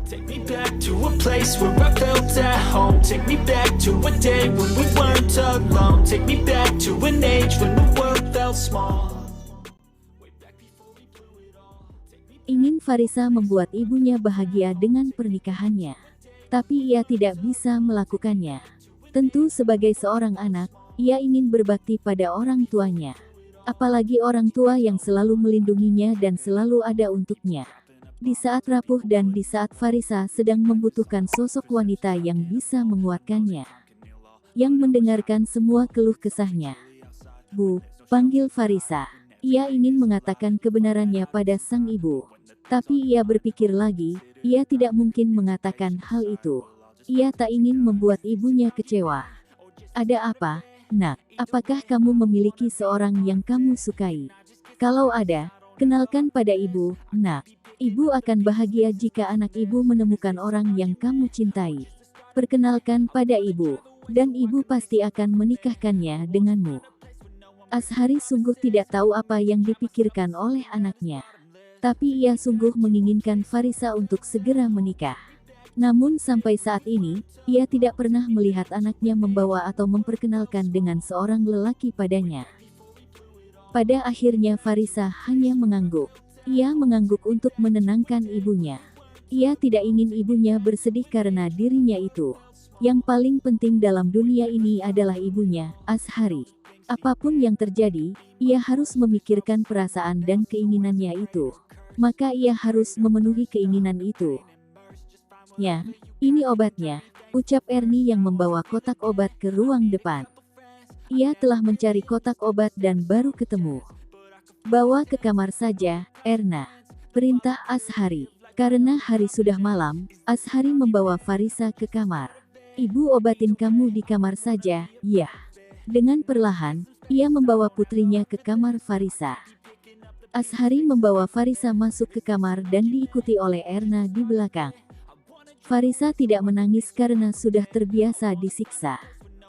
Take me back to a place where I felt at home. Take me back to a day when we weren't alone. Take me back to an age when the world felt small. Ingin Farisa membuat ibunya bahagia dengan pernikahannya. Tapi ia tidak bisa melakukannya. Tentu sebagai seorang anak, ia ingin berbakti pada orang tuanya. Apalagi orang tua yang selalu melindunginya dan selalu ada untuknya. Di saat rapuh dan di saat Farisa sedang membutuhkan sosok wanita yang bisa menguatkannya. Yang mendengarkan semua keluh kesahnya. Bu, panggil Farisa. Ia ingin mengatakan kebenarannya pada sang ibu. Tapi ia berpikir lagi, ia tidak mungkin mengatakan hal itu. Ia tak ingin membuat ibunya kecewa. Ada apa, nak? Apakah kamu memiliki seorang yang kamu sukai? Kalau ada, kenalkan pada ibu, nak. Ibu akan bahagia jika anak ibu menemukan orang yang kamu cintai. Perkenalkan pada ibu, dan ibu pasti akan menikahkannya denganmu. Ashari sungguh tidak tahu apa yang dipikirkan oleh anaknya. Tapi ia sungguh menginginkan Farisa untuk segera menikah. Namun sampai saat ini, ia tidak pernah melihat anaknya membawa atau memperkenalkan dengan seorang lelaki padanya. Pada akhirnya Farisa hanya mengangguk. Ia mengangguk untuk menenangkan ibunya. Ia tidak ingin ibunya bersedih karena dirinya itu. Yang paling penting dalam dunia ini adalah ibunya, Ashari. Apapun yang terjadi, ia harus memikirkan perasaan dan keinginannya itu. Maka ia harus memenuhi keinginan itu. Ya, ini obatnya, ucap Ernie yang membawa kotak obat ke ruang depan. Ia telah mencari kotak obat dan baru ketemu. Bawa ke kamar saja, Erna. Perintah Ashari. Karena hari sudah malam, Ashari membawa Farisa ke kamar. Ibu obatin kamu di kamar saja, ya. Dengan perlahan, ia membawa putrinya ke kamar Farisa. Ashari membawa Farisa masuk ke kamar dan diikuti oleh Erna di belakang. Farisa tidak menangis karena sudah terbiasa disiksa.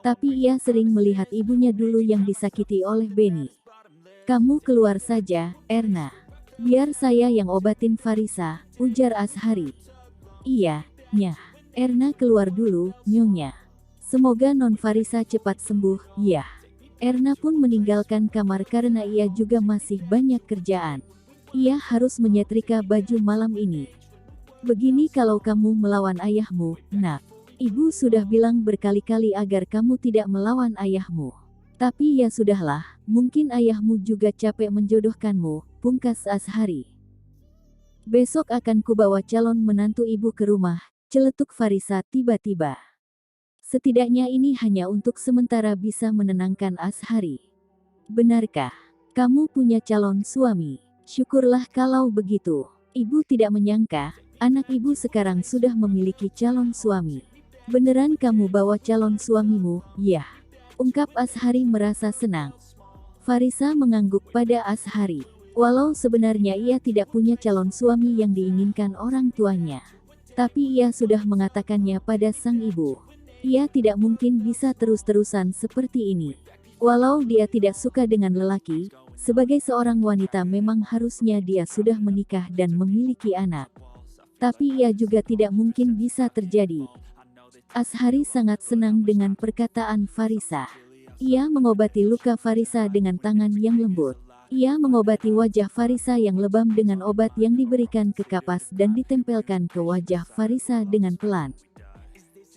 Tapi ia sering melihat ibunya dulu yang disakiti oleh Benny. Kamu keluar saja, Erna. Biar saya yang obatin Farisa, ujar Ashari. Iya, nyah. Erna keluar dulu, nyonya. Semoga non Farisa cepat sembuh, ya. Erna pun meninggalkan kamar karena ia juga masih banyak kerjaan. Ia harus menyetrika baju malam ini. Begini kalau kamu melawan ayahmu, nak. Ibu sudah bilang berkali-kali agar kamu tidak melawan ayahmu. Tapi ya sudahlah, mungkin ayahmu juga capek menjodohkanmu, pungkas Ashari. Besok akan kubawa calon menantu ibu ke rumah, celetuk Farisa tiba-tiba. Setidaknya ini hanya untuk sementara bisa menenangkan Ashari. Benarkah? Kamu punya calon suami? Syukurlah kalau begitu. Ibu tidak menyangka, anak ibu sekarang sudah memiliki calon suami. Beneran kamu bawa calon suamimu, ya? Ungkap Ashari merasa senang. Farisa mengangguk pada Ashari. Walau sebenarnya ia tidak punya calon suami yang diinginkan orang tuanya. Tapi ia sudah mengatakannya pada sang ibu. Ia tidak mungkin bisa terus-terusan seperti ini. Walau dia tidak suka dengan lelaki, sebagai seorang wanita memang harusnya dia sudah menikah dan memiliki anak. Tapi ia juga tidak mungkin bisa terjadi. Ashari sangat senang dengan perkataan Farisa. Ia mengobati luka Farisa dengan tangan yang lembut. Ia mengobati wajah Farisa yang lebam dengan obat yang diberikan ke kapas dan ditempelkan ke wajah Farisa dengan pelan.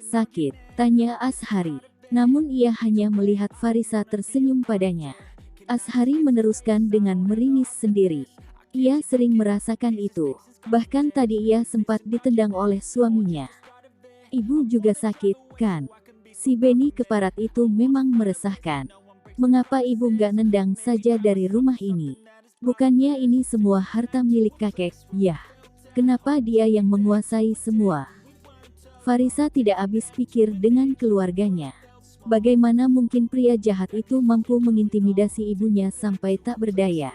Sakit? Tanya Ashari. Namun ia hanya melihat Farisa tersenyum padanya. Ashari meneruskan dengan meringis sendiri. Ia sering merasakan itu. Bahkan tadi ia sempat ditendang oleh suaminya. Ibu juga sakit, kan? Si Benny keparat itu memang meresahkan. Mengapa ibu nggak nendang saja dari rumah ini? Bukannya ini semua harta milik kakek, ya? Kenapa dia yang menguasai semua? Farisa tidak habis pikir dengan keluarganya. Bagaimana mungkin pria jahat itu mampu mengintimidasi ibunya sampai tak berdaya?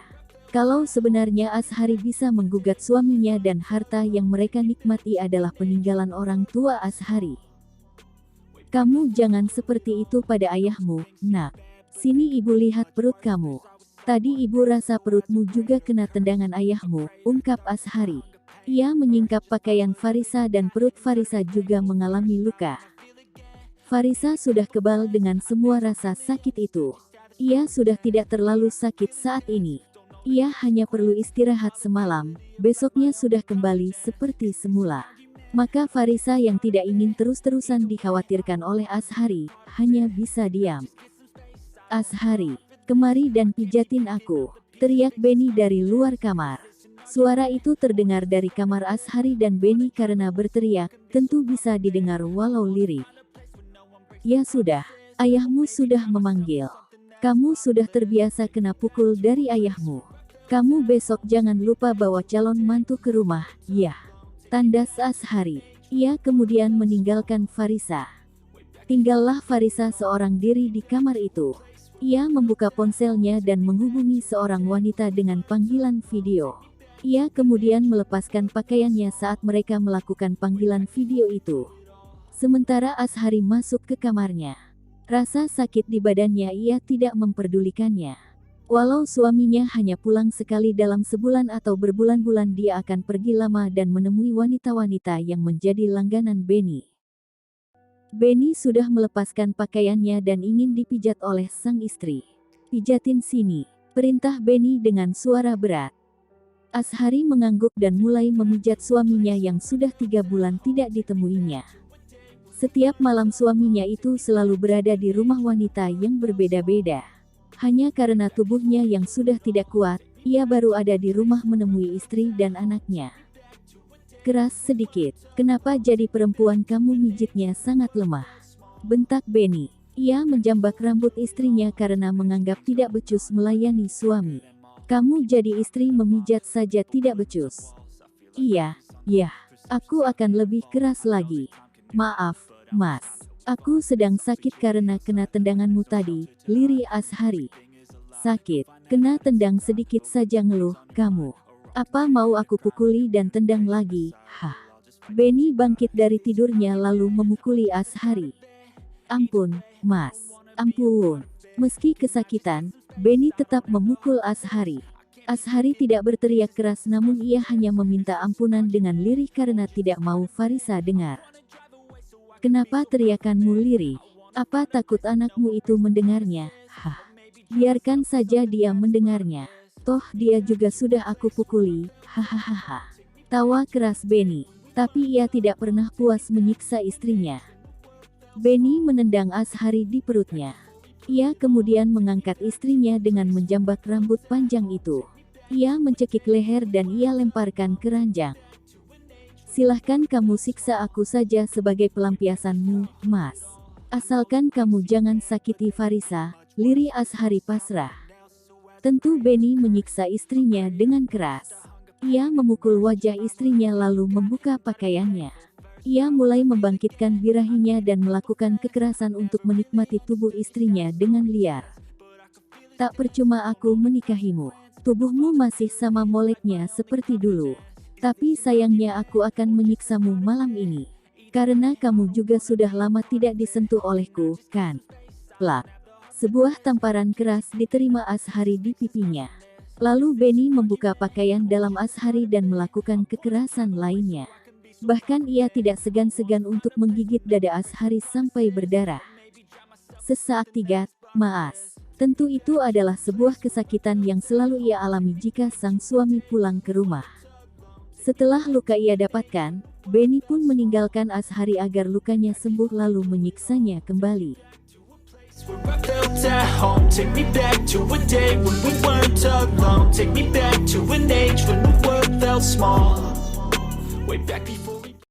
Kalau sebenarnya Ashari bisa menggugat suaminya dan harta yang mereka nikmati adalah peninggalan orang tua Ashari. Kamu jangan seperti itu pada ayahmu, nak. Sini ibu lihat perut kamu. Tadi ibu rasa perutmu juga kena tendangan ayahmu, ungkap Ashari. Ia menyingkap pakaian Farisa dan perut Farisa juga mengalami luka. Farisa sudah kebal dengan semua rasa sakit itu. Ia sudah tidak terlalu sakit saat ini. Ia hanya perlu istirahat semalam, besoknya sudah kembali seperti semula. Maka Farisa yang tidak ingin terus-terusan dikhawatirkan oleh Ashari, hanya bisa diam. "Ashari, kemari dan pijatin aku," teriak Benny dari luar kamar. Suara itu terdengar dari kamar Ashari dan Benny karena berteriak, tentu bisa didengar walau lirih. "Ya sudah, ayahmu sudah memanggil. Kamu sudah terbiasa kena pukul dari ayahmu. Kamu besok jangan lupa bawa calon mantu ke rumah, ya," tandas Ashari. Ia kemudian meninggalkan Farisa. Tinggallah Farisa seorang diri di kamar itu. Ia membuka ponselnya dan menghubungi seorang wanita dengan panggilan video. Ia kemudian melepaskan pakaiannya saat mereka melakukan panggilan video itu. Sementara Ashari masuk ke kamarnya. Rasa sakit di badannya ia tidak memperdulikannya. Walau suaminya hanya pulang sekali dalam sebulan atau berbulan-bulan, dia akan pergi lama dan menemui wanita-wanita yang menjadi langganan Benny. Benny sudah melepaskan pakaiannya dan ingin dipijat oleh sang istri. "Pijatin sini," perintah Benny dengan suara berat. Ashari mengangguk dan mulai memijat suaminya yang sudah 3 bulan tidak ditemuinya. Setiap malam suaminya itu selalu berada di rumah wanita yang berbeda-beda. Hanya karena tubuhnya yang sudah tidak kuat, ia baru ada di rumah menemui istri dan anaknya. "Keras sedikit, kenapa jadi perempuan kamu mijitnya sangat lemah?" bentak Benny. Ia menjambak rambut istrinya karena menganggap tidak becus melayani suami. "Kamu jadi istri memijat saja tidak becus." "Iya, aku akan lebih keras lagi. Maaf, Mas. Aku sedang sakit karena kena tendanganmu tadi," lirih Ashari. "Sakit? Kena tendang sedikit saja ngeluh, kamu. Apa mau aku pukuli dan tendang lagi?" Hah. Benny bangkit dari tidurnya lalu memukuli Ashari. "Ampun, Mas. Ampun." Meski kesakitan, Benny tetap memukul Ashari. Ashari tidak berteriak keras namun ia hanya meminta ampunan dengan lirih karena tidak mau Farisa dengar. "Kenapa teriakanmu lirih? Apa takut anakmu itu mendengarnya?" "Hah. Biarkan saja dia mendengarnya. Toh dia juga sudah aku pukuli." Hahaha. Tawa keras Benny. Tapi ia tidak pernah puas menyiksa istrinya. Benny menendang Ashari di perutnya. Ia kemudian mengangkat istrinya dengan menjambak rambut panjang itu. Ia mencekik leher dan ia lemparkan ke ranjang. "Silahkan kamu siksa aku saja sebagai pelampiasanmu, Mas. Asalkan kamu jangan sakiti Farisa," lirih Ashari pasrah. Tentu Benny menyiksa istrinya dengan keras. Ia memukul wajah istrinya lalu membuka pakaiannya. Ia mulai membangkitkan birahinya dan melakukan kekerasan untuk menikmati tubuh istrinya dengan liar. "Tak percuma aku menikahimu. Tubuhmu masih sama moleknya seperti dulu. Tapi sayangnya aku akan menyiksamu malam ini. Karena kamu juga sudah lama tidak disentuh olehku, kan?" Plak. Sebuah tamparan keras diterima Ashari di pipinya. Lalu Benny membuka pakaian dalam Ashari dan melakukan kekerasan lainnya. Bahkan ia tidak segan-segan untuk menggigit dada Ashari sampai berdarah. Sesaat tiga, maas. Tentu itu adalah sebuah kesakitan yang selalu ia alami jika sang suami pulang ke rumah. Setelah luka ia dapatkan, Benny pun meninggalkan Ashari agar lukanya sembuh lalu menyiksanya kembali. Where I felt at home, take me back to a day when we weren't alone. Take me back to an age when the world felt small. Way back before